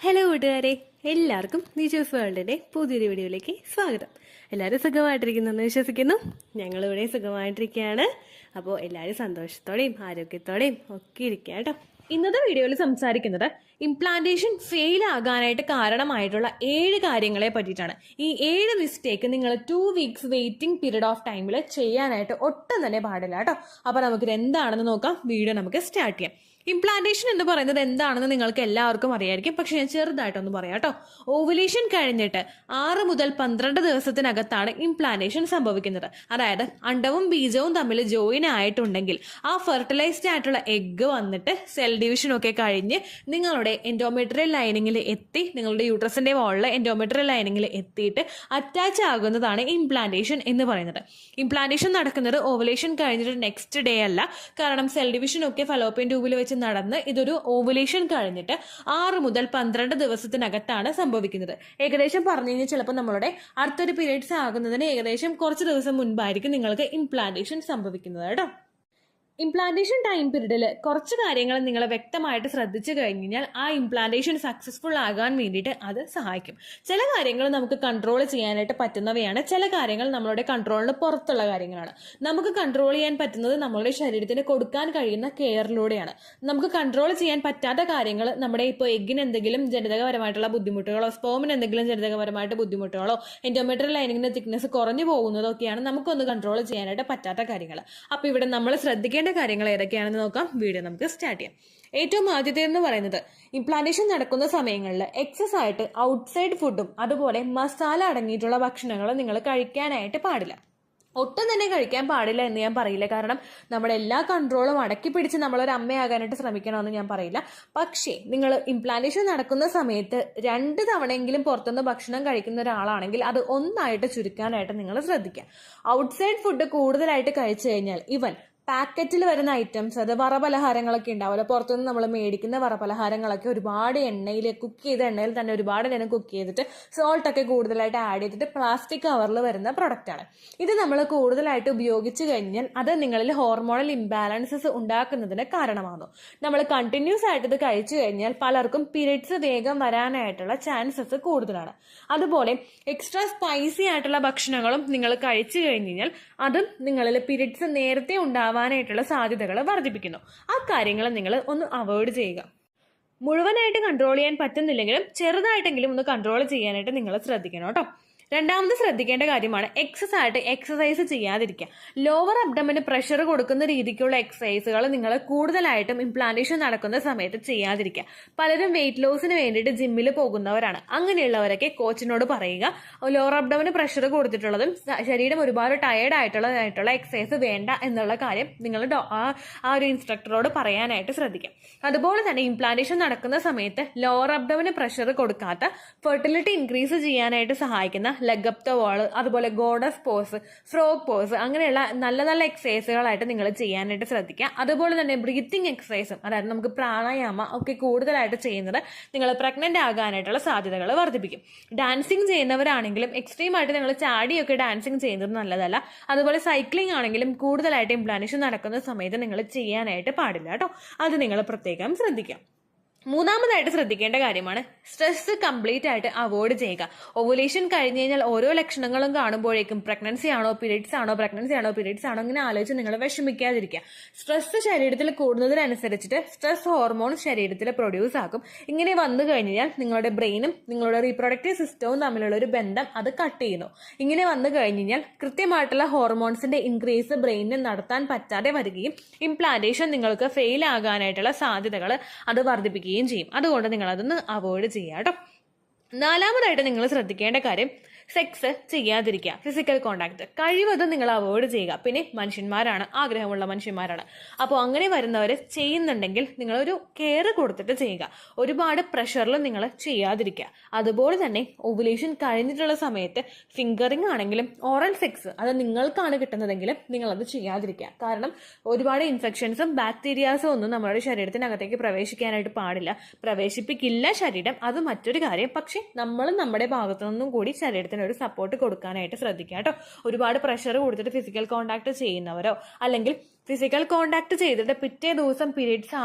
Hello കൂട്ടുകാരെ, എല്ലാവർക്കും നിജോസ് വേൾഡിന്റെ പുതിയൊരു വീഡിയോയിലേക്ക് സ്വാഗതം. എല്ലാവരും സുഖമായിട്ടിരിക്കുന്നെന്ന് വിശ്വസിക്കുന്നു. ഞങ്ങളിവിടെ സുഖമായിട്ടിരിക്കുകയാണ്. അപ്പോൾ എല്ലാവരും സന്തോഷത്തോടെയും ആരോഗ്യത്തോടെയും ഒക്കെ ഇരിക്കുക കേട്ടോ. ഇന്നത്തെ വീഡിയോയിൽ സംസാരിക്കുന്നത് ഇംപ്ലാന്റേഷൻ ഫെയിൽ ആകാനായിട്ട് കാരണമായിട്ടുള്ള 7 കാര്യങ്ങളെ പറ്റിയിട്ടാണ്. ഈ 7 മിസ്റ്റേക്ക് നിങ്ങൾ 2 വീക്സ് വെയിറ്റിംഗ് പീരീഡ് ഓഫ് ടൈമിൽ ചെയ്യാനായിട്ട് ഒട്ടും തന്നെ പാടില്ല കേട്ടോ. അപ്പോൾ നമുക്കിത് എന്താണെന്ന് നോക്കാം. വീഡിയോ നമുക്ക് സ്റ്റാർട്ട് ചെയ്യാം. ഇംപ്ലാന്റേഷൻ എന്ന് പറയുന്നത് എന്താണെന്ന് നിങ്ങൾക്ക് എല്ലാവർക്കും അറിയായിരിക്കും. പക്ഷെ ഞാൻ ചെറുതായിട്ടൊന്ന് പറയാം കേട്ടോ. ഓവുലേഷൻ കഴിഞ്ഞിട്ട് 6 മുതൽ 12 ദിവസത്തിനകത്താണ് ഇംപ്ലാന്റേഷൻ സംഭവിക്കുന്നത്. അതായത് അണ്ടവും ബീജവും തമ്മിൽ ജോയിൻ ആയിട്ടുണ്ടെങ്കിൽ ആ ഫെർട്ടിലൈസ്ഡ് ആയിട്ടുള്ള എഗ്ഗ് വന്നിട്ട് സെൽ ഡിവിഷൻ ഒക്കെ കഴിഞ്ഞ് നിങ്ങളുടെ എൻഡോമെട്രിയൽ ലൈനിങ്ങിൽ എത്തി, നിങ്ങളുടെ യൂട്രസിന്റെ വോളിൽ എൻഡോമെട്രിയൽ ലൈനിങ്ങിൽ എത്തിയിട്ട് അറ്റാച്ച് ആകുന്നതാണ് ഇംപ്ലാന്റേഷൻ എന്ന് പറയുന്നത്. ഇംപ്ലാന്റേഷൻ നടക്കുന്നത് ഓവുലേഷൻ കഴിഞ്ഞിട്ട് നെക്സ്റ്റ് ഡേ അല്ല. കാരണം സെൽ ഡിവിഷൻ ഒക്കെ ഫലോപ്പിയൻ ട്യൂബിൽ വെച്ച് നടന്ന് ഇതൊരു ഓവുലേഷൻ കഴിഞ്ഞിട്ട് 6 മുതൽ 12 ദിവസത്തിനകത്താണ് സംഭവിക്കുന്നത്. ഏകദേശം പറഞ്ഞു കഴിഞ്ഞാൽ ചിലപ്പോൾ നമ്മളുടെ അടുത്തൊരു പീരീഡ്സ് ആകുന്നതിന് ഏകദേശം കുറച്ച് ദിവസം മുൻപായിരിക്കും നിങ്ങൾക്ക് ഇംപ്ലാന്റേഷൻ സംഭവിക്കുന്നത് കേട്ടോ. ഇംപ്ലാന്റേഷൻ ടൈം പീരീഡിൽ കുറച്ച് കാര്യങ്ങൾ നിങ്ങൾ വ്യക്തമായിട്ട് ശ്രദ്ധിച്ചു കഴിഞ്ഞാൽ ആ ഇംപ്ലാന്റേഷൻ സക്സസ്ഫുൾ ആകാൻ വേണ്ടിയിട്ട് അത് സഹായിക്കും. ചില കാര്യങ്ങൾ നമുക്ക് കൺട്രോൾ ചെയ്യാനായിട്ട് പറ്റുന്നവയാണ്, ചില കാര്യങ്ങൾ നമ്മളുടെ കൺട്രോളിന് പുറത്തുള്ള കാര്യങ്ങളാണ്. നമുക്ക് കൺട്രോൾ ചെയ്യാൻ പറ്റുന്നത് നമ്മളുടെ ശരീരത്തിന് കൊടുക്കാൻ കഴിയുന്ന കെയറിലൂടെയാണ്. നമുക്ക് കൺട്രോൾ ചെയ്യാൻ പറ്റാത്ത കാര്യങ്ങൾ, നമ്മുടെ ഇപ്പോൾ എഗ്ഗിന് എന്തെങ്കിലും ജനിതകപരമായിട്ടുള്ള ബുദ്ധിമുട്ടുകളോ സ്പേമിന് എന്തെങ്കിലും ജനിതകപരമായിട്ട് ബുദ്ധിമുട്ടുകളോ എൻഡോമെട്രിയൽ ലൈനിങ്ങിന്റെ തിക്നെസ് കുറഞ്ഞു പോകുന്നതൊക്കെയാണ് നമുക്കൊന്ന് കൺട്രോൾ ചെയ്യാനായിട്ട് പറ്റാത്ത കാര്യങ്ങൾ. അപ്പോൾ ഇവിടെ നമ്മൾ ശ്രദ്ധിക്കേണ്ട കാര്യങ്ങൾ ഏതൊക്കെയാണെന്ന് നോക്കാം. വീഡിയോ നമുക്ക് സ്റ്റാർട്ട് ചെയ്യാം. ഏറ്റവും ആദ്യത്തെ എന്ന് പറയുന്നത്, ഇംപ്ലാന്റേഷൻ നടക്കുന്ന സമയങ്ങളിൽ എക്സസ് ആയിട്ട് ഔട്ട്സൈഡ് ഫുഡും അതുപോലെ മസാല അടങ്ങിയിട്ടുള്ള ഭക്ഷണങ്ങൾ നിങ്ങൾ കഴിക്കാനായിട്ട് പാടില്ല. ഒട്ടും തന്നെ കഴിക്കാൻ പാടില്ല എന്ന് ഞാൻ പറയില്ല. കാരണം നമ്മുടെ എല്ലാ കൺട്രോളും അടക്കി പിടിച്ച് നമ്മളൊരു അമ്മയാകാനായിട്ട് ശ്രമിക്കണമെന്ന് ഞാൻ പറയില്ല. പക്ഷേ നിങ്ങൾ ഇംപ്ലാന്റേഷൻ നടക്കുന്ന സമയത്ത് 2 തവണയെങ്കിലും പുറത്തുനിന്ന് ഭക്ഷണം കഴിക്കുന്ന ഒരാളാണെങ്കിൽ അത് ഒന്നായിട്ട് ചുരുക്കാനായിട്ട് നിങ്ങൾ ശ്രദ്ധിക്കുക. ഔട്ട്സൈഡ് ഫുഡ് കൂടുതലായിട്ട് കഴിച്ചു കഴിഞ്ഞാൽ ഇവൻ പാക്കറ്റിൽ വരുന്ന ഐറ്റംസ്, അത് വറപലഹാരങ്ങളൊക്കെ ഉണ്ടാവില്ല, പുറത്തുനിന്ന് നമ്മൾ മേടിക്കുന്ന വറപലഹാരങ്ങളൊക്കെ ഒരുപാട് എണ്ണയിൽ കുക്ക് ചെയ്ത എണ്ണയിൽ തന്നെ ഒരുപാട് നേരം കുക്ക് ചെയ്തിട്ട് സോൾട്ടൊക്കെ കൂടുതലായിട്ട് ആഡ് ചെയ്തിട്ട് പ്ലാസ്റ്റിക് കവറിൽ വരുന്ന പ്രൊഡക്റ്റാണ്. ഇത് നമ്മൾ കൂടുതലായിട്ട് ഉപയോഗിച്ച് കഴിഞ്ഞാൽ അത് നിങ്ങളിൽ ഹോർമോണൽ ഇംബാലൻസസ് ഉണ്ടാക്കുന്നതിന് കാരണമാകുന്നു. നമ്മൾ കണ്ടിന്യൂസ് ആയിട്ട് ഇത് കഴിച്ചു കഴിഞ്ഞാൽ പലർക്കും പീരിയഡ്സ് വേഗം വരാനായിട്ടുള്ള ചാൻസസ് കൂടുതലാണ്. അതുപോലെ എക്സ്ട്രാ സ്പൈസി ആയിട്ടുള്ള ഭക്ഷണങ്ങളും നിങ്ങൾ കഴിച്ചു കഴിഞ്ഞാൽ അതും നിങ്ങളിൽ പീരിയഡ്സ് നേരത്തെ ഉണ്ടാവാനായിട്ടുള്ള സാധ്യതകൾ വർദ്ധിപ്പിക്കുന്നു. ആ കാര്യങ്ങൾ നിങ്ങൾ ഒന്ന് അവോയ്ഡ് ചെയ്യുക. മുഴുവനായിട്ട് കൺട്രോൾ ചെയ്യാൻ പറ്റുന്നില്ലെങ്കിലും ചെറുതായിട്ടെങ്കിലും ഒന്ന് കൺട്രോൾ ചെയ്യാനായിട്ട് നിങ്ങൾ ശ്രദ്ധിക്കണം കേട്ടോ. രണ്ടാമത് ശ്രദ്ധിക്കേണ്ട കാര്യമാണ് എക്സസ് ആയിട്ട് എക്സസൈസ് ചെയ്യാതിരിക്കുക. ലോവർ അബ്ഡമന് പ്രഷർ കൊടുക്കുന്ന രീതിക്കുള്ള എക്സസൈസുകൾ നിങ്ങൾ കൂടുതലായിട്ടും ഇംപ്ലാന്റേഷൻ നടക്കുന്ന സമയത്ത് ചെയ്യാതിരിക്കുക. പലരും വെയിറ്റ് ലോസിന് വേണ്ടിയിട്ട് ജിമ്മിൽ പോകുന്നവരാണ്. അങ്ങനെയുള്ളവരൊക്കെ കോച്ചിനോട് പറയുക, ലോവർ അബ്ഡമന് പ്രഷർ കൊടുത്തിട്ടുള്ളതും ശരീരം ഒരുപാട് ടയേർഡ് ആയിട്ടുള്ള എക്സസൈസ് വേണ്ട എന്നുള്ള കാര്യം നിങ്ങൾ ആ ഒരു ഇൻസ്ട്രക്ടറോട് പറയാനായിട്ട് ശ്രദ്ധിക്കാം. അതുപോലെ തന്നെ ഇംപ്ലാന്റേഷൻ നടക്കുന്ന സമയത്ത് ലോവർ അബ്ഡമന് പ്രഷർ കൊടുക്കാത്ത ഫെർട്ടിലിറ്റി ഇൻക്രീസ് ചെയ്യാനായിട്ട് സഹായിക്കുന്ന ലെഗ് അപ്പ് ദ വാള്, അതുപോലെ ഗോഡസ് പോസ്, ഫ്രോഗ് പോസ്, അങ്ങനെയുള്ള നല്ല നല്ല എക്സസൈസുകളായിട്ട് നിങ്ങൾ ചെയ്യാനായിട്ട് ശ്രദ്ധിക്കുക. അതുപോലെ തന്നെ ബ്രീത്തിങ് എക്സസൈസും, അതായത് നമുക്ക് പ്രാണായാമ ഒക്കെ കൂടുതലായിട്ട് ചെയ്യുന്നത് നിങ്ങൾ പ്രഗ്നന്റ് ആകാനായിട്ടുള്ള സാധ്യതകൾ വർദ്ധിപ്പിക്കും. ഡാൻസിങ് ചെയ്യുന്നവരാണെങ്കിലും എക്സ്ട്രീം ആയിട്ട് നിങ്ങൾ ചാടിയൊക്കെ ഡാൻസിങ് ചെയ്യുന്നത് നല്ലതല്ല. അതുപോലെ സൈക്ലിംഗ് ആണെങ്കിലും കൂടുതലായിട്ട് ഇംപ്ലാന്റേഷൻ നടക്കുന്ന സമയത്ത് നിങ്ങൾ ചെയ്യാനായിട്ട് പാടില്ല കേട്ടോ. അത് നിങ്ങൾ പ്രത്യേകം ശ്രദ്ധിക്കാം. മൂന്നാമതായിട്ട് ശ്രദ്ധിക്കേണ്ട കാര്യമാണ് സ്ട്രെസ് കംപ്ലീറ്റ് ആയിട്ട് അവോയ്ഡ് ചെയ്യുക. ഓവുലേഷൻ കഴിഞ്ഞ് കഴിഞ്ഞാൽ ഓരോ ലക്ഷണങ്ങളും കാണുമ്പോഴേക്കും പ്രഗ്നൻസി ആണോ പീരീഡ്സ് ആണോ ഇങ്ങനെ ആലോചിച്ച് നിങ്ങൾ വിഷമിക്കാതിരിക്കുക. സ്ട്രെസ് ശരീരത്തിൽ കൂടുന്നതിനനുസരിച്ചിട്ട് സ്ട്രെസ് ഹോർമോൺ ശരീരത്തിൽ പ്രൊഡ്യൂസ് ആക്കും. ഇങ്ങനെ വന്നു കഴിഞ്ഞാൽ നിങ്ങളുടെ ബ്രെയിനും നിങ്ങളുടെ റീപ്രൊഡക്റ്റീവ് സിസ്റ്റവും തമ്മിലുള്ള ഒരു ബന്ധം അത് കട്ട് ചെയ്യുന്നു. ഇങ്ങനെ വന്നു കഴിഞ്ഞാൽ കൃത്യമായിട്ടുള്ള ഹോർമോൺസിന്റെ ഇൻക്രീസ് ബ്രെയിനിന് നടത്താൻ പറ്റാതെ വരികയും ഇംപ്ലാന്റേഷൻ നിങ്ങൾക്ക് ഫെയിൽ ആകാനായിട്ടുള്ള സാധ്യതകൾ അത് വർദ്ധിപ്പിക്കുകയും ചെയ്യും. അതുകൊണ്ട് നിങ്ങൾ അതൊന്ന് അവോയ്ഡ് ചെയ്യുക കേട്ടോ. നാലാമതായിട്ട് നിങ്ങൾ ശ്രദ്ധിക്കേണ്ട കാര്യം സെക്സ് ചെയ്യാതിരിക്കുക. ഫിസിക്കൽ കോണ്ടാക്ട് കഴിവതും നിങ്ങൾ അവോയ്ഡ് ചെയ്യുക. പിന്നെ മനുഷ്യന്മാരാണ്, ആഗ്രഹമുള്ള മനുഷ്യന്മാരാണ്. അപ്പോൾ അങ്ങനെ വരുന്നവർ ചെയ്യുന്നുണ്ടെങ്കിൽ നിങ്ങളൊരു കെയർ കൊടുത്തിട്ട് ചെയ്യുക. ഒരുപാട് പ്രഷറിൽ നിങ്ങൾ ചെയ്യാതിരിക്കുക. അതുപോലെ തന്നെ ഓവുലേഷൻ കഴിഞ്ഞിട്ടുള്ള സമയത്ത് ഫിംഗറിങ് ആണെങ്കിലും ഓറൽ സെക്സ് അത് നിങ്ങൾക്കാണ് കിട്ടുന്നതെങ്കിലും നിങ്ങളത് ചെയ്യാതിരിക്കുക. കാരണം ഒരുപാട് ഇൻഫെക്ഷൻസും ബാക്ടീരിയാസും ഒന്നും നമ്മുടെ ശരീരത്തിനകത്തേക്ക് പ്രവേശിക്കാനായിട്ട് പാടില്ല. പ്രവേശിപ്പിക്കില്ല ശരീരം, അത് മറ്റൊരു കാര്യം. പക്ഷെ നമ്മൾ നമ്മുടെ ഭാഗത്തു നിന്നും കൂടി ശരീരത്തിന് ഒരു സപ്പോർട്ട് കൊടുക്കാനായിട്ട് ശ്രദ്ധിക്കുക കേട്ടോ. ഒരുപാട് പ്രഷർ കൊടുത്തിട്ട് ഫിസിക്കൽ കോണ്ടാക്ട് ചെയ്യുന്നവരോ അല്ലെങ്കിൽ ഫിസിക്കൽ കോണ്ടാക്ട് ചെയ്തിട്ട് പിറ്റേ ദിവസം പീരീഡ്സ്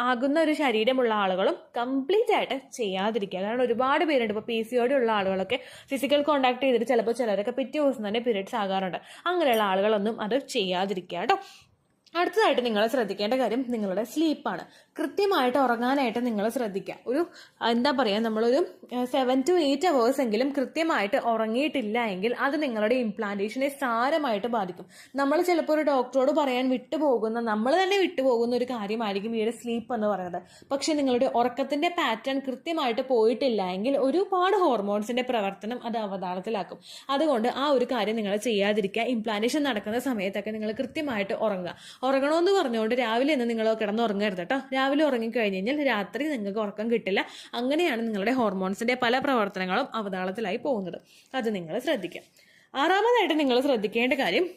ആകുന്ന ഒരു ശരീരമുള്ള ആളുകളും കംപ്ലീറ്റ് ആയിട്ട് ചെയ്യാതിരിക്കുക. കാരണം ഒരുപാട് പേരുണ്ട്, ഇപ്പോൾ PCOD ഉള്ള ആളുകളൊക്കെ ഫിസിക്കൽ കോണ്ടാക്ട് ചെയ്തിട്ട് ചിലപ്പോൾ ചിലരൊക്കെ പിറ്റേ ദിവസം തന്നെ പീരീഡ്സ് ആകാറുണ്ട്. അങ്ങനെയുള്ള ആളുകളൊന്നും അത് ചെയ്യാതിരിക്കുക കേട്ടോ. അടുത്തതായിട്ട് നിങ്ങൾ ശ്രദ്ധിക്കേണ്ട കാര്യം നിങ്ങളുടെ സ്ലീപ്പാണ്. കൃത്യമായിട്ട് ഉറങ്ങാനായിട്ട് നിങ്ങൾ ശ്രദ്ധിക്കുക. ഒരു എന്താ പറയുക, നമ്മളൊരു 7 to 8 hours എങ്കിലും കൃത്യമായിട്ട് ഉറങ്ങിയിട്ടില്ല എങ്കിൽ അത് നിങ്ങളുടെ ഇംപ്ലാന്റേഷനെ സാരമായിട്ട് ബാധിക്കും. നമ്മൾ ചിലപ്പോൾ ഒരു ഡോക്ടറോട് പറയാൻ നമ്മൾ തന്നെ വിട്ടുപോകുന്ന ഒരു കാര്യമായിരിക്കും ഈ ഒരു സ്ലീപ്പ് എന്ന് പറയുന്നത്. പക്ഷെ നിങ്ങളുടെ ഉറക്കത്തിന്റെ പാറ്റേൺ കൃത്യമായിട്ട് പോയിട്ടില്ല എങ്കിൽ ഒരുപാട് ഹോർമോൺസിന്റെ പ്രവർത്തനം അത് അവതാളത്തിലാക്കും. അതുകൊണ്ട് ആ ഒരു കാര്യം നിങ്ങൾ ചെയ്യാതിരിക്കുക. ഇംപ്ലാന്റേഷൻ നടക്കുന്ന സമയത്തൊക്കെ നിങ്ങൾ കൃത്യമായിട്ട് ഉറങ്ങണമെന്ന് പറഞ്ഞുകൊണ്ട് രാവിലെ ഒന്ന് നിങ്ങൾ കിടന്നുറങ്ങരുത് കേട്ടോ. രാവിലെ ഉറങ്ങിക്കഴിഞ്ഞ് കഴിഞ്ഞാൽ രാത്രി നിങ്ങൾക്ക് ഉറക്കം കിട്ടില്ല. അങ്ങനെയാണ് നിങ്ങളുടെ ഹോർമോൺസിന്റെ പല പ്രവർത്തനങ്ങളും അവതാളത്തിലായി പോകുന്നത്. അത് നിങ്ങൾ ശ്രദ്ധിക്കുക. ആറാമതായിട്ട് നിങ്ങൾ ശ്രദ്ധിക്കേണ്ട കാര്യം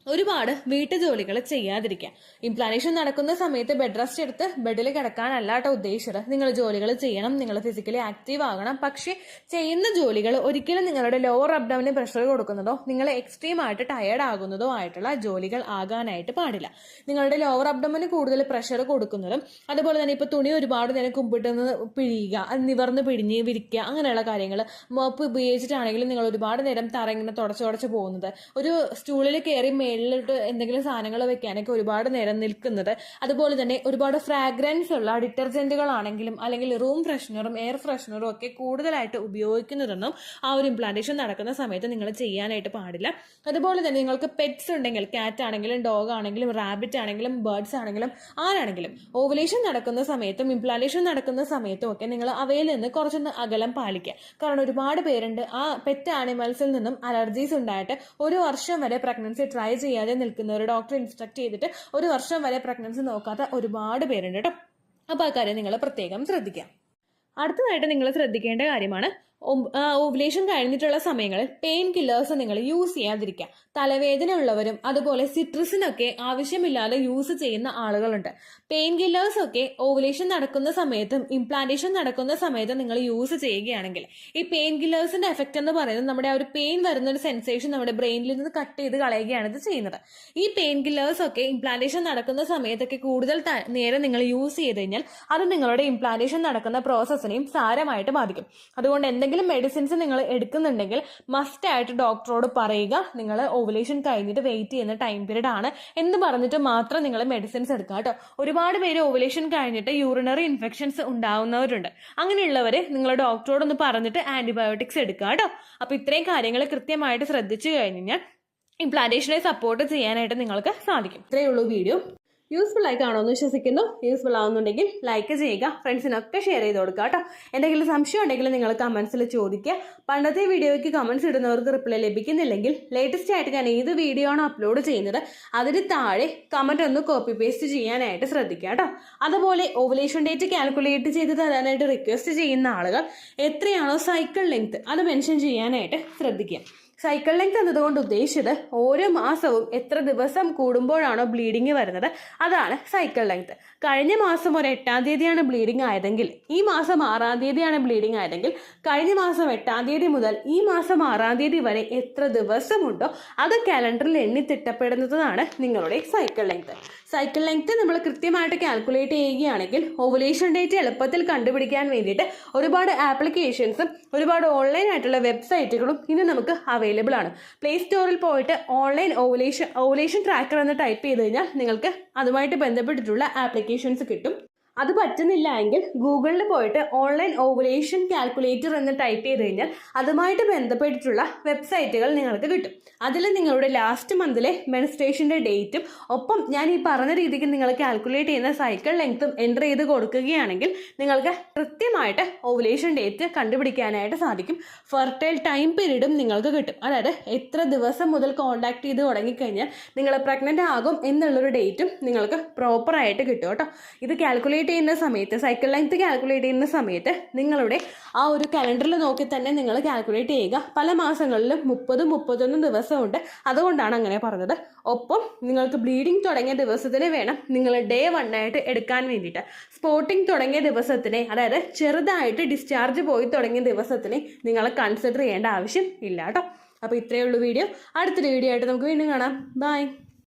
ഒരുപാട് വീട്ടുജോലികൾ ചെയ്യാതിരിക്കുക. ഇംപ്ലാന്റേഷൻ നടക്കുന്ന സമയത്ത് ബെഡ് റെസ്റ്റ് എടുത്ത് ബെഡിൽ കിടക്കാനല്ല കേട്ടോ ഉദ്ദേശിച്ചത്. നിങ്ങൾ ജോലികൾ ചെയ്യണം, നിങ്ങൾ ഫിസിക്കലി ആക്റ്റീവ് ആകണം. പക്ഷേ ചെയ്യുന്ന ജോലികൾ ഒരിക്കലും നിങ്ങളുടെ ലോവർ അബ്ഡോമിന് പ്രഷർ കൊടുക്കുന്നതോ നിങ്ങൾ എക്സ്ട്രീം ആയിട്ട് ടയേർഡ് ആകുന്നതോ ആയിട്ടുള്ള ജോലികൾ ആകാനായിട്ട് പാടില്ല. നിങ്ങളുടെ ലോവർ അബ്ഡോമിന് കൂടുതൽ പ്രഷർ കൊടുക്കുന്നതും അതുപോലെ തന്നെ ഇപ്പോൾ തുണി ഒരുപാട് നേരം കുമ്പിട്ടെന്ന് പിഴിയുക, അത് നിവർന്ന് പിഴിഞ്ഞ് വിരിക്കുക, അങ്ങനെയുള്ള കാര്യങ്ങൾ. മോപ്പ് ഉപയോഗിച്ചിട്ടാണെങ്കിലും നിങ്ങൾ ഒരുപാട് നേരം തറ ഇങ്ങനെ തുടച്ച് പോകുന്നത്, ഒരു സ്റ്റൂളിൽ കയറി മേളിലോട്ട് എന്തെങ്കിലും സാധനങ്ങൾ വെക്കാനൊക്കെ ഒരുപാട് നേരം നിൽക്കുന്നത്, അതുപോലെ തന്നെ ഒരുപാട് ഫ്രാഗ്രൻസ് ഉള്ള ഡിറ്റർജന്റുകളാണെങ്കിലും അല്ലെങ്കിൽ റൂം ഫ്രഷ്നറും എയർ ഫ്രഷ്നറും ഒക്കെ കൂടുതലായിട്ട് ഉപയോഗിക്കുന്നതൊന്നും ആ ഒരു ഇംപ്ലാന്റേഷൻ നടക്കുന്ന സമയത്ത് നിങ്ങൾ ചെയ്യാനായിട്ട് പാടില്ല. അതുപോലെ തന്നെ നിങ്ങൾക്ക് പെറ്റ്സ് ഉണ്ടെങ്കിൽ, കാറ്റ് ആണെങ്കിലും ഡോഗ് ആണെങ്കിലും റാബിറ്റ് ആണെങ്കിലും ബേർഡ്സ് ആണെങ്കിലും ആരാണെങ്കിലും ഓവുലേഷൻ നടക്കുന്ന സമയത്തും ഇംപ്ലാന്റേഷൻ നടക്കുന്ന സമയത്തും ഒക്കെ നിങ്ങൾ അവയിൽ നിന്ന് കുറച്ചൊന്ന് അകലം പാലിക്കുക. കാരണം ഒരുപാട് പേരുണ്ട് ആ പെറ്റ് ആനിമൽസിൽ നിന്നും അലർജീസ് ഉണ്ടായിട്ട് 1 വർഷം വരെ പ്രഗ്നൻസി ട്രൈ ചെയ്യാതെ നിൽക്കുന്നവർ, ഡോക്ടർ ഇൻസ്ട്രക്ട് ചെയ്തിട്ട് 1 വർഷം വരെ പ്രഗ്നൻസി നോക്കാത്ത ഒരുപാട് പേരുണ്ട് കേട്ടോ. അപ്പോൾ ആ കാര്യം നിങ്ങൾ പ്രത്യേകം ശ്രദ്ധിക്കുക. അടുത്തതായിട്ട് നിങ്ങൾ ശ്രദ്ധിക്കേണ്ട കാര്യമാണ് ഓവുലേഷൻ കഴിഞ്ഞിട്ടുള്ള സമയങ്ങളിൽ പെയിൻ കില്ലേഴ്സ് നിങ്ങൾ യൂസ് ചെയ്യാതിരിക്കുക. തലവേദന ഉള്ളവരും അതുപോലെ സിട്രസിനൊക്കെ ആവശ്യമില്ലാതെ യൂസ് ചെയ്യുന്ന ആളുകളുണ്ട്. പെയിൻ കില്ലേഴ്സ് ഒക്കെ ഓവുലേഷൻ നടക്കുന്ന സമയത്തും ഇംപ്ലാന്റേഷൻ നടക്കുന്ന സമയത്തും നിങ്ങൾ യൂസ് ചെയ്യുകയാണെങ്കിൽ ഈ പെയിൻ കില്ലേഴ്സിന്റെ എഫക്റ്റ് എന്ന് പറയുന്നത് നമ്മുടെ ആ ഒരു പെയിൻ വരുന്ന ഒരു സെൻസേഷൻ നമ്മുടെ ബ്രെയിനിൽ നിന്ന് കട്ട് ചെയ്ത് കളയുകയാണ് ഇത് ചെയ്യുന്നത്. ഈ പെയിൻ കില്ലേഴ്സ് ഒക്കെ ഇംപ്ലാന്റേഷൻ നടക്കുന്ന സമയത്തൊക്കെ കൂടുതൽ നേരം നിങ്ങൾ യൂസ് ചെയ്ത് കഴിഞ്ഞാൽ അത് നിങ്ങളുടെ ഇംപ്ലാന്റേഷൻ നടക്കുന്ന പ്രോസസ്സിനെയും സാരമായിട്ട് ബാധിക്കും. അതുകൊണ്ട് എന്തെങ്കിലും മെഡിസിൻസ് നിങ്ങൾ എടുക്കുന്നുണ്ടെങ്കിൽ മസ്റ്റ് ആയിട്ട് ഡോക്ടറോട് പറയുക, നിങ്ങൾ ഓവുലേഷൻ കഴിഞ്ഞിട്ട് വെയിറ്റ് ചെയ്യുന്ന ടൈം പീരീഡ് ആണ് എന്ന് പറഞ്ഞിട്ട് മാത്രം നിങ്ങൾ മെഡിസിൻസ് എടുക്കുക കേട്ടോ. ഒരുപാട് പേര് ഓവുലേഷൻ കഴിഞ്ഞിട്ട് യൂറിനറി ഇൻഫെക്ഷൻസ് ഉണ്ടാവുന്നവരുണ്ട്. അങ്ങനെയുള്ളവര് നിങ്ങൾ ഡോക്ടറോടൊന്ന് പറഞ്ഞിട്ട് ആന്റിബയോട്ടിക്സ് എടുക്കുക കേട്ടോ. അപ്പൊ ഇത്രയും കാര്യങ്ങൾ കൃത്യമായിട്ട് ശ്രദ്ധിച്ചു കഴിഞ്ഞാൽ ഇംപ്ലാന്റേഷനെ സപ്പോർട്ട് ചെയ്യാനായിട്ട് നിങ്ങൾക്ക് സാധിക്കും. ഇത്രയേ ഉള്ളൂ വീഡിയോ. യൂസ്ഫുൾ ആയി കാണുമെന്ന് വിശ്വസിക്കുന്നു. യൂസ്ഫുൾ ആവുന്നുണ്ടെങ്കിൽ ലൈക്ക് ചെയ്യുക, ഫ്രണ്ട്സിനൊക്കെ ഷെയർ ചെയ്ത് കൊടുക്കുക കേട്ടോ. എന്തെങ്കിലും സംശയം ഉണ്ടെങ്കിൽ നിങ്ങൾ കമന്റ്സിൽ ചോദിക്കുക. പണ്ടത്തെ വീഡിയോയ്ക്ക് കമന്റ്സ് ഇടുന്നവർക്ക് റിപ്ലൈ ലഭിക്കുന്നില്ലെങ്കിൽ ലേറ്റസ്റ്റ് ആയിട്ട് ഞാൻ ഏത് വീഡിയോ ആണ് അപ്ലോഡ് ചെയ്യുന്നത് അതിന് താഴെ കമന്റ് ഒന്ന് കോപ്പി പേസ്റ്റ് ചെയ്യാനായിട്ട് ശ്രദ്ധിക്കുക കേട്ടോ. അതുപോലെ ഓവുലേഷൻ ഡേറ്റ് കാൽക്കുലേറ്റ് ചെയ്ത് തരാനായിട്ട് റിക്വസ്റ്റ് ചെയ്യുന്ന ആളുകൾ എത്രയാണോ സൈക്കിൾ ലെങ്ത് അത് മെൻഷൻ ചെയ്യാനായിട്ട് ശ്രദ്ധിക്കുക. സൈക്കിൾ ലെങ്ത് എന്നതുകൊണ്ട് ഉദ്ദേശിച്ചത് ഓരോ മാസവും എത്ര ദിവസം കൂടുമ്പോഴാണോ ബ്ലീഡിങ് വരുന്നത് അതാണ് സൈക്കിൾ ലെങ്ത്. കഴിഞ്ഞ മാസം ഒരു 8-ാം തീയതിയാണ് ബ്ലീഡിങ് ആയതെങ്കിൽ ഈ മാസം 6-ാം തീയതിയാണ് ബ്ലീഡിങ് ആയതെങ്കിൽ കഴിഞ്ഞ മാസം 8-ാം തീയതി മുതൽ ഈ മാസം 6-ാം തീയതി വരെ എത്ര ദിവസമുണ്ടോ അത് കാലണ്ടറിൽ എണ്ണി തിട്ടപ്പെടുന്നതാണ് നിങ്ങളുടെ സൈക്കിൾ ലെങ്ത്. സൈക്കിൾ ലെങ്ത് നമ്മൾ കൃത്യമായിട്ട് കാൽക്കുലേറ്റ് ചെയ്യുകയാണെങ്കിൽ ഓവുലേഷൻ ഡേറ്റ് എളുപ്പത്തിൽ കണ്ടുപിടിക്കാൻ വേണ്ടിയിട്ട് ഒരുപാട് ആപ്ലിക്കേഷൻസും ഒരുപാട് ഓൺലൈൻ ആയിട്ടുള്ള വെബ്സൈറ്റുകളും ഇന്ന് നമുക്ക് അവൈലബിൾ ആണ്. പ്ലേ സ്റ്റോറിൽ പോയിട്ട് ഓൺലൈൻ ഓവുലേഷൻ ട്രാക്കർ എന്ന് ടൈപ്പ് ചെയ്ത് കഴിഞ്ഞാൽ നിങ്ങൾക്ക് അതുമായിട്ട് ബന്ധപ്പെട്ടിട്ടുള്ള ആപ്ലിക്കേഷൻസ് കിട്ടും. അത് പറ്റുന്നില്ല എങ്കിൽ ഗൂഗിളിൽ പോയിട്ട് ഓൺലൈൻ ഓവുലേഷൻ കാൽക്കുലേറ്റർ എന്ന് ടൈപ്പ് ചെയ്ത് കഴിഞ്ഞാൽ അതുമായിട്ട് ബന്ധപ്പെട്ടിട്ടുള്ള വെബ്സൈറ്റുകൾ നിങ്ങൾക്ക് കിട്ടും. അതിൽ നിങ്ങളുടെ ലാസ്റ്റ് മന്തിലെ മെൻസ്ട്രേഷൻ്റെ ഡേറ്റും ഒപ്പം ഞാൻ ഈ പറഞ്ഞ രീതിക്ക് നിങ്ങൾ കാൽക്കുലേറ്റ് ചെയ്യുന്ന സൈക്കിൾ ലെങ്ത്തും എൻ്റർ ചെയ്ത് കൊടുക്കുകയാണെങ്കിൽ നിങ്ങൾക്ക് കൃത്യമായിട്ട് ഓവുലേഷൻ ഡേറ്റ് കണ്ടുപിടിക്കാനായിട്ട് സാധിക്കും. ഫെർട്ടൈൽ ടൈം പീരീഡും നിങ്ങൾക്ക് കിട്ടും. അതായത് എത്ര ദിവസം മുതൽ കോൺടാക്ട് ചെയ്ത് തുടങ്ങിക്കഴിഞ്ഞാൽ നിങ്ങൾ പ്രഗ്നൻ്റ് ആകും എന്നുള്ളൊരു ഡേറ്റും നിങ്ങൾക്ക് പ്രോപ്പറായിട്ട് കിട്ടും കേട്ടോ. ഇത് കാൽക്കുലേറ്റ് കാൽക്കുലേറ്റ് ചെയ്യുന്ന സമയത്ത്, സൈക്കിൾ ലെങ്ത് കാൽക്കുലേറ്റ് ചെയ്യുന്ന സമയത്ത് നിങ്ങളുടെ ആ ഒരു കലണ്ടറിൽ നോക്കി തന്നെ നിങ്ങൾ കാൽക്കുലേറ്റ് ചെയ്യുക. പല മാസങ്ങളിലും 30-31 ദിവസമുണ്ട്, അതുകൊണ്ടാണ് അങ്ങനെ പറഞ്ഞത്. ഒപ്പം നിങ്ങൾക്ക് ബ്ലീഡിങ് തുടങ്ങിയ ദിവസത്തിന് വേണം നിങ്ങൾ Day 1 ആയിട്ട് എടുക്കാൻ വേണ്ടിയിട്ട്. സ്പോട്ടിങ് തുടങ്ങിയ ദിവസത്തിനെ, അതായത് ചെറുതായിട്ട് ഡിസ്ചാർജ് പോയി തുടങ്ങിയ ദിവസത്തിനെ നിങ്ങൾ കൺസിഡർ ചെയ്യേണ്ട ആവശ്യം ഇല്ല കേട്ടോ. അപ്പോൾ ഇത്രയേ ഉള്ളൂ വീഡിയോ. അടുത്തൊരു വീഡിയോ ആയിട്ട് നമുക്ക് വീണ്ടും കാണാം. ബൈ.